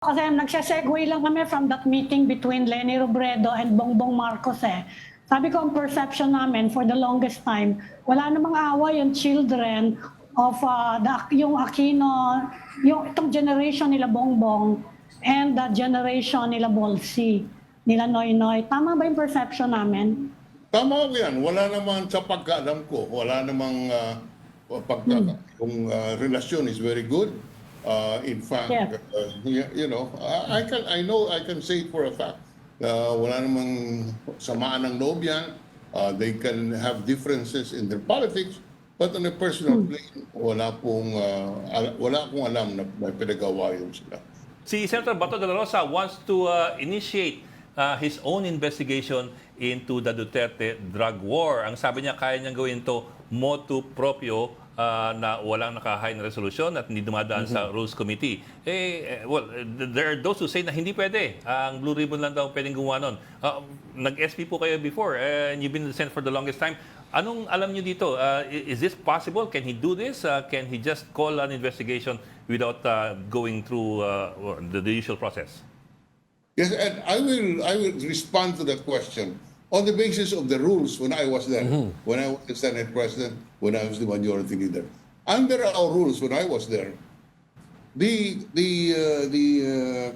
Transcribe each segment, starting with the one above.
Kasi nagsasegue lang kami from that meeting between Leni Robredo and Bongbong Marcos eh. Sabi ko ang perception namin for the longest time, wala namang away yung children of yung Aquino, yung itong generation nila Bongbong and the generation nila Bolsi, nila Noynoy. Tama ba yung perception namin? Tama ko yan. Wala namang sa pagkaalam ko, wala namang yung relasyon is very good. In fact, Yeah. I can say it for a fact. Wala namang samaan ng loob yan. They can have differences in their politics, but on a personal plane, wala akong alam na may pinag-awayan sila. Si Senator Bato de la Rosa wants to initiate his own investigation into the Duterte drug war. Ang sabi niya, kaya niyang gawin to motu proprio na walang nakahain na resolusyon at hindi dumadaan sa Rules Committee. There are those who say na hindi pwede. Ang Blue Ribbon lang daw pwedeng gumawa nun. Nag-SP po kayo before and you've been in the Senate for the longest time. Anong alam niyo dito? Is this possible? Can he do this? Can he just call an investigation without going through the usual process? Yes, and I will respond to that question on the basis of the rules when I was there, when I was the Senate President, when I was the majority leader. Under our rules when I was there, the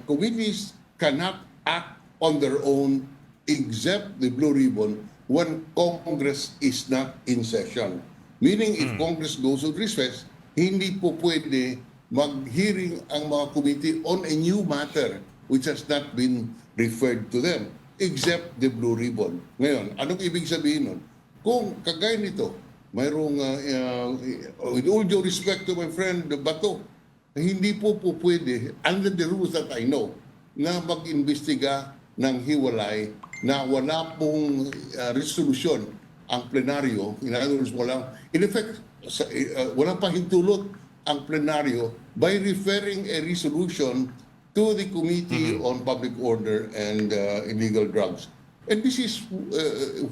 committees cannot act on their own except the Blue Ribbon when Congress is not in session. Meaning if Congress goes on recess, hindi po pwede mag-hearing ang mga committee on a new matter which has not been referred to them, except the Blue Ribbon. Ngayon, anong ibig sabihin nun? Kung kagaya nito, mayroong, with all due respect to my friend Bato, hindi po pwede, under the rules that I know, na mag-imbestiga ng hiwalay na wala pong resolution ang plenaryo. In other words, in effect, walang pahintulot ang plenaryo by referring a resolution to the Committee on Public Order and Illegal Drugs. And this is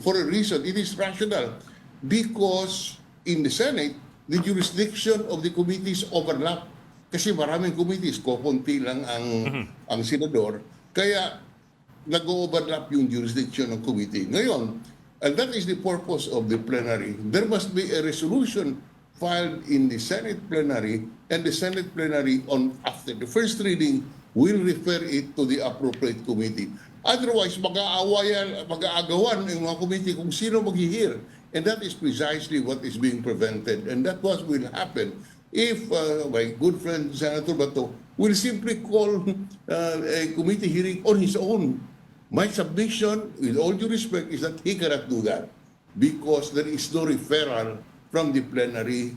for a reason. It is rational because in the Senate, the jurisdiction of the committees overlap. Kasi maraming committees, kukunti lang ang senador. Kaya nag-overlap yung jurisdiction ng committee. Ngayon, and that is the purpose of the plenary. There must be a resolution filed in the Senate plenary, and the Senate plenary after the first reading will refer it to the appropriate committee. Otherwise, mag-aagawan ng mga committee kung sino mag-hear. And that is precisely what is being prevented. And that what will happen if my good friend Senator Bato will simply call a committee hearing on his own. My submission, with all due respect, is that he cannot do that because there is no referral from the plenary,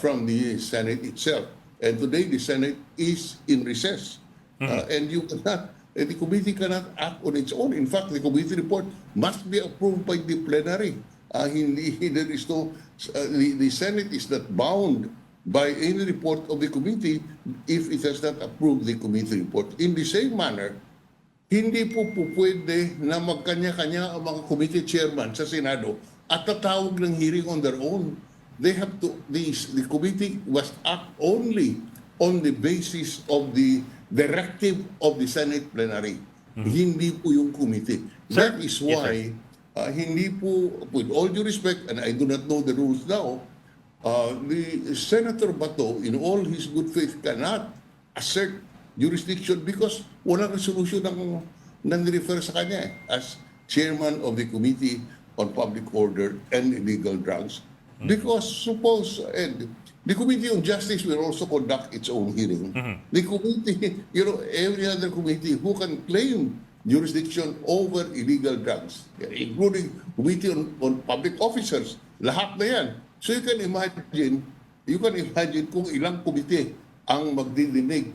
from the Senate itself. And today, the Senate is in recess. And the committee cannot act on its own. In fact, the committee report must be approved by the plenary. There is no, the Senate is not bound by any report of the committee if it has not approved the committee report. In the same manner, hindi po pwede na magkanya-kanya ang mga committee chairman sa Senado at tatawag ng hearing on their own. They have to, the committee must act only on the basis of the directive of the Senate plenary. Hindi po yung committee. That is why hindi po, with all due respect, and I do not know the rules now, the Senator Bato, in all his good faith, cannot assert jurisdiction because walang resolution ng refer sa kanya as chairman of the Committee on Public Order and Illegal Drugs. Because suppose, the Committee on Justice will also conduct its own hearing. The committee, every other committee who can claim jurisdiction over illegal drugs, including Committee on Public Officers, lahat na yan. So you can imagine kung ilang committee ang magdidinig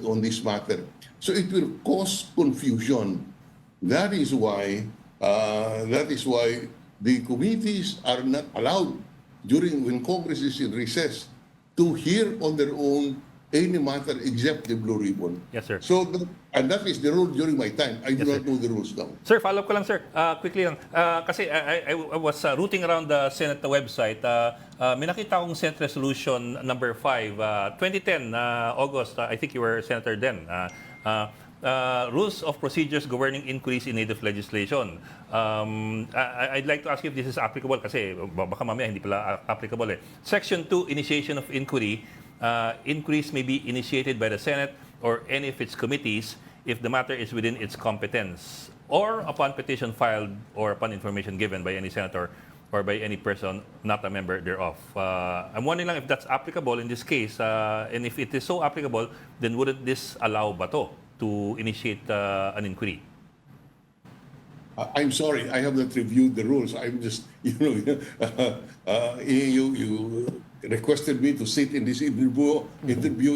on this matter. So it will cause confusion. That is why the committees are not allowed when Congress is in recess to hear on their own any matter except the Blue Ribbon. Yes, sir. So, and that is the rule during my time. I do not know the rules now. Sir, follow up ko lang, sir. Quickly lang. Kasi I was routing around the Senate website. May nakita akong Senate Resolution number 5, 2010, August. I think you were Senator then. Rules of procedures governing inquiries in aid of legislation. I'd like to ask you if this is applicable kasi baka mamaya hindi pala applicable eh. Section 2, initiation of inquiry. Inquiries may be initiated by the Senate or any of its committees if the matter is within its competence or upon petition filed or upon information given by any senator or by any person not a member thereof. I'm wondering lang if that's applicable in this case, and if it is so applicable, then wouldn't this allow Bato to initiate an inquiry? I'm sorry, I have not reviewed the rules. I'm just, you requested me to sit in this interview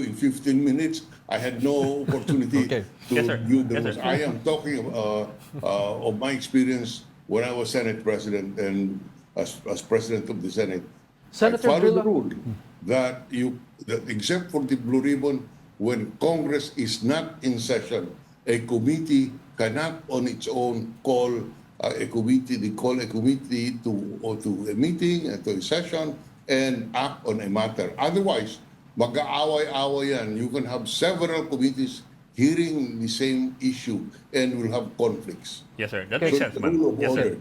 in 15 minutes. I had no opportunity Okay. to Yes, sir. review the Yes, rules. sir. I am talking of my experience when I was Senate President and as President of the Senate. Senator I followed the Drilon. rule that except for the Blue Ribbon, when Congress is not in session, a committee cannot on its own call a committee to a meeting and to a session and act on a matter. Otherwise, mag-aaway-aaway yan. You can have several committees hearing the same issue and will have conflicts. Yes, sir. That Okay. makes sense, The rule ma'am. of Yes, sir. order.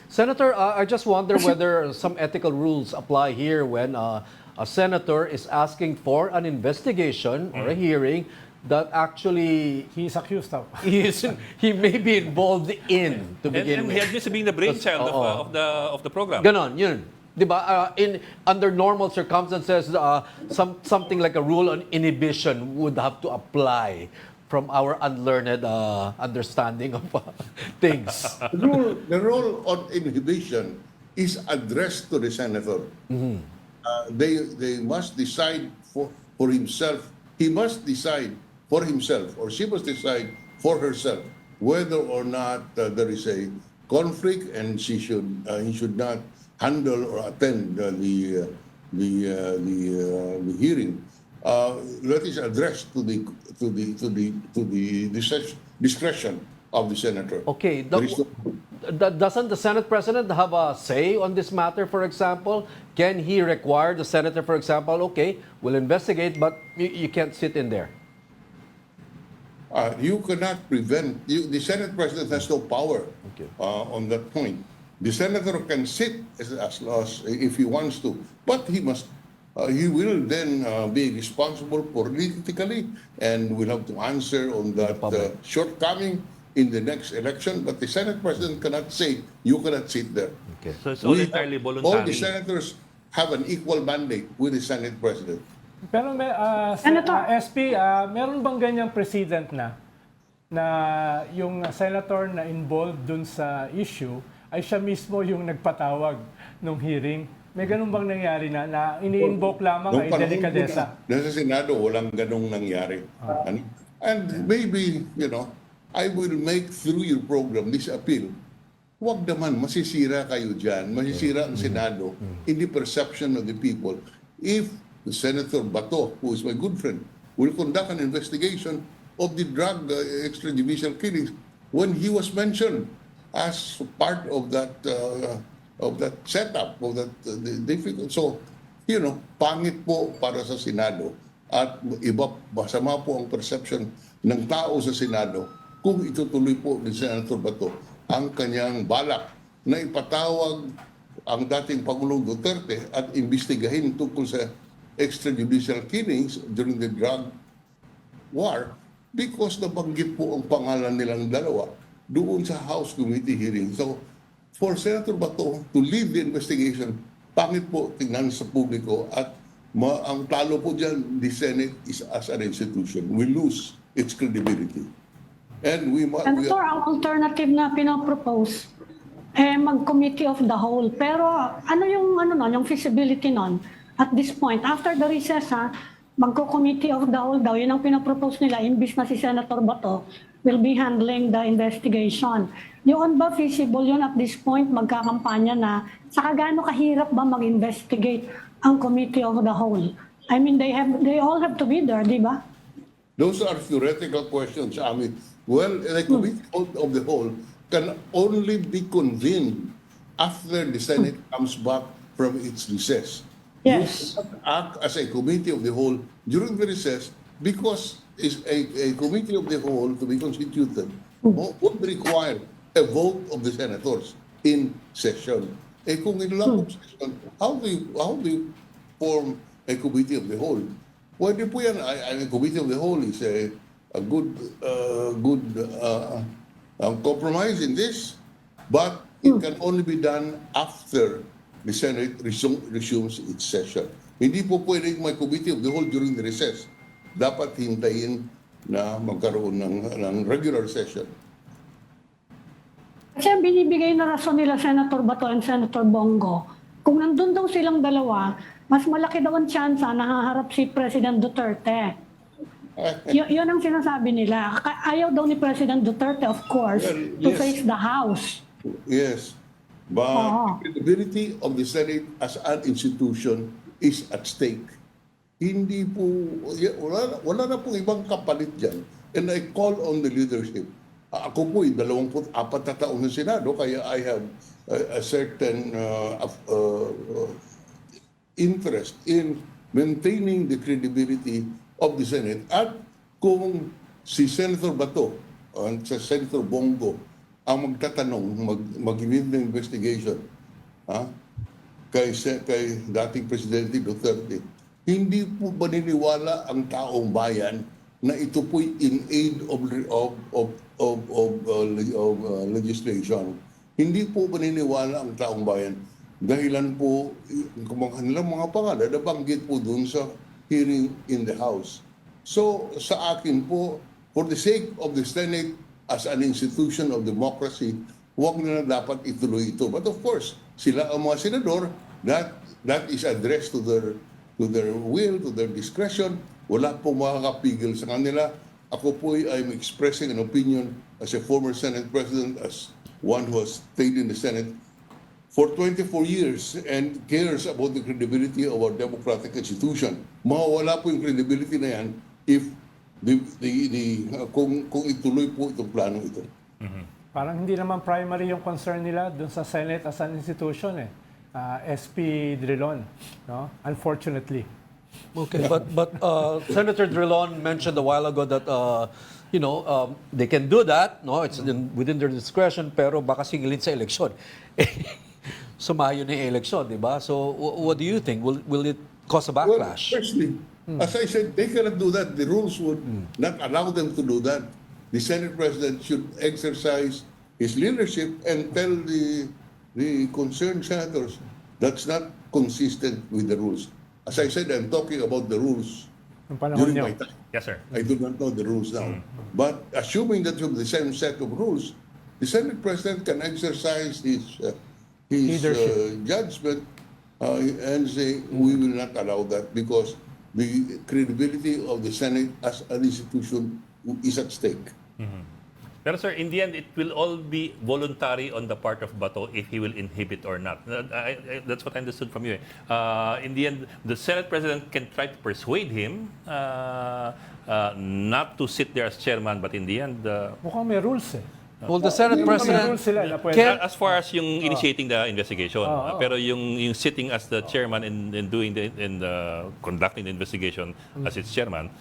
Senator, I just wonder whether some ethical rules apply here when a senator is asking for an investigation or a hearing that actually He is accused of. he may be involved in to begin And he with. admits to being the brainchild of the program. Ganon, yun. Diba? Under normal circumstances, something like a rule on inhibition would have to apply from our unlearned understanding of things. The rule on inhibition is addressed to the senator. They must decide for himself. He must decide for himself, or she must decide for herself whether or not there is a conflict, and he should not handle or attend the hearing. That is addressed to the discretion of the senator. Okay, There is no- doesn't the Senate President have a say on this matter, for example? Can he require the senator, for example, okay, we'll investigate, but you can't sit in there? You cannot prevent. The Senate President has no power Okay. on that point. The senator can sit as if he wants to, but he must. He will then be responsible politically and will have to answer on that public. shortcoming in the next election. But the Senate President cannot say you cannot sit there. Okay. So it's all We- entirely All the voluntary. senators have an equal mandate with the Senate President. Pero Senator. SP, meron bang ganyang precedent na yung senator na involved dun sa issue ay siya mismo yung nagpatawag ng hearing? May ganun bang nangyari na ini-invoke lamang Nung ay panahon delikadesa? ko na, nasa Senado, walang ganong nangyari. And maybe, I will make through your program this appeal. Huwag naman, masisira kayo dyan. Masisira ang Senado in the perception of the people. If Senator Bato, who is my good friend, will conduct an investigation of the drug extrajudicial killings when he was mentioned as part of that setup, of that difficult. So, pangit po para sa Senado at masama po ang perception ng tao sa Senado kung itutuloy po ni Senator Bato ang kanyang balak na ipatawag ang dating Pangulong Duterte at imbestigahin tungkol sa extrajudicial killings during the drug war because nabanggit po ang pangalan nilang dalawa doon sa House Committee hearing. So, for Senator Bato to lead the investigation, pangit po tingnan sa publiko at ang talo po dyan, the Senate is as an institution. We lose its credibility. And Senator, ang alternative na pinapropose, mag-committee of the whole. Pero ano yung feasibility nun? At this point, after the recess, magko-committee of the whole daw, yun ang pinapropose nila, imbis na si Senator Bato will be handling the investigation. Yun ba feasible yun at this point, magkakampanya na, saka gaano kahirap ba mag-investigate ang committee of the whole? I mean, they all have to be there, di ba? Those are theoretical questions, Amit. Well, the committee of the whole can only be convened after the Senate comes back from its recess. Yes. You cannot act as a committee of the whole during the recess because is a committee of the whole to be constituted would require a vote of the senators in session. Eh kung in lack of session, how do you form a committee of the whole? Pwede po yan. A committee of the whole is a good compromise in this, but it can only be done after the Senate resumes its session. Hindi po pwedeng may committee of the whole during the recess. Dapat hintayin na magkaroon ng regular session. Kasi ang binibigay na rason nila Senator Bato and Senator Bongo, kung nandun daw silang dalawa, mas malaki daw ang tsansa na haharap si President Duterte. Yun ang sinasabi nila. Ayaw daw ni President Duterte, of course, Well, to yes. face the House. Yes, but the credibility of the Senate as an institution is at stake. Hindi po, wala na pong ibang kapalit dyan. And I call on the leadership. Ako po, 24 na taon sa Senado, kaya I have a certain interest in maintaining the credibility of the Senate. At kung si Senator Bato at si Senator Bongo ang magtatanong, mag-lead ng investigation kay dating Presidente Duterte, hindi po ba niniwala ang taong bayan na ito po'y in aid of legislation? Hindi po ba niniwala ang taong bayan? Dahilan po, kung kanilang mga pangalan, nabanggit po dun sa hearing in the House. So, sa akin po, for the sake of the Senate as an institution of democracy, huwag na dapat ituloy ito. But of course, sila ang mga senador, that is addressed to their will, to their discretion. Wala po makakapigil sa kanila. Ako po I'm expressing an opinion as a former Senate President, as one who has stayed in the Senate for 24 years and cares about the credibility of our democratic institution. Mawawala po yung credibility na yan if kung ituloy po itong plano ito. Parang hindi naman primary yung concern nila dun sa Senate as an institution eh. SP Drilon, no? Unfortunately. Okay, but Senator Drilon mentioned a while ago that they can do that, no? It's within their discretion, pero baka singilin sa eleksyon. Sumayo na yung eleksyon, di ba? So what do you think? Will it cause a backlash? Well, firstly, as I said, they cannot do that. The rules would not allow them to do that. The Senate President should exercise his leadership and tell the concerned senators that's not consistent with the rules. As I said, I'm talking about the rules Yung panahon during niyo. my time. Yes, sir. I do not know the rules now. But assuming that from the same set of rules, the Senate President can exercise his Leadership. judgment and say, we will not allow that because the credibility of the Senate as an institution is at stake. Pero sir, in the end, it will all be voluntary on the part of Bato if he will inhibit or not. That's what I understood from you. In the end, the Senate President can try to persuade him not to sit there as chairman, but in the end, Mukhang may rules eh. Well, the Senate May President rules sila na pwede. can't as far as yung initiating the investigation, pero yung sitting as the chairman and doing conducting the investigation as its chairman,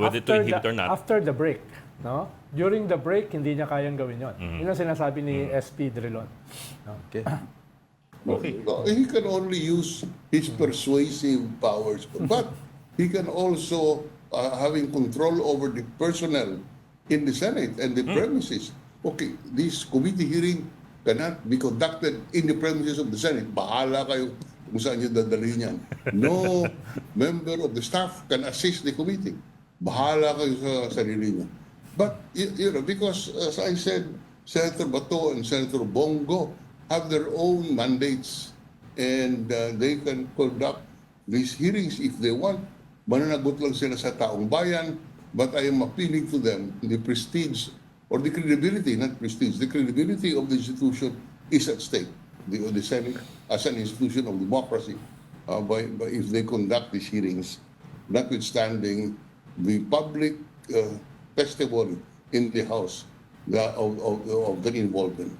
whether to inhibit or not. After the break, no? During the break, hindi niya kayang gawin yun. Yun ang sinasabi ni SP Drilon. No? Okay. Okay. No, he can only use his persuasive powers, but he can also having control over the personnel in the Senate and the premises. Okay, this committee hearing cannot be conducted in the premises of the Senate. Bahala kayo kung saan nyo dadalhin yan. No member of the staff can assist the committee. Bahala kayo sa sarili nyo. But, because as I said, Senator Bato and Senator Bongo have their own mandates and they can conduct these hearings if they want. Mananagot lang sila sa taong bayan, but I am appealing to them, the prestige or the credibility, not prestige, the credibility of the institution is at stake. The Senate as an institution of democracy if they conduct these hearings, notwithstanding the public testimony in the House of their involvement.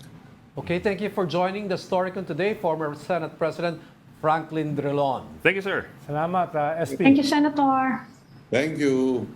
Okay, thank you for joining the Storycon today, former Senate President Franklin Drilon. Thank you, sir. Salamat, SP. Thank you, Senator. Thank you.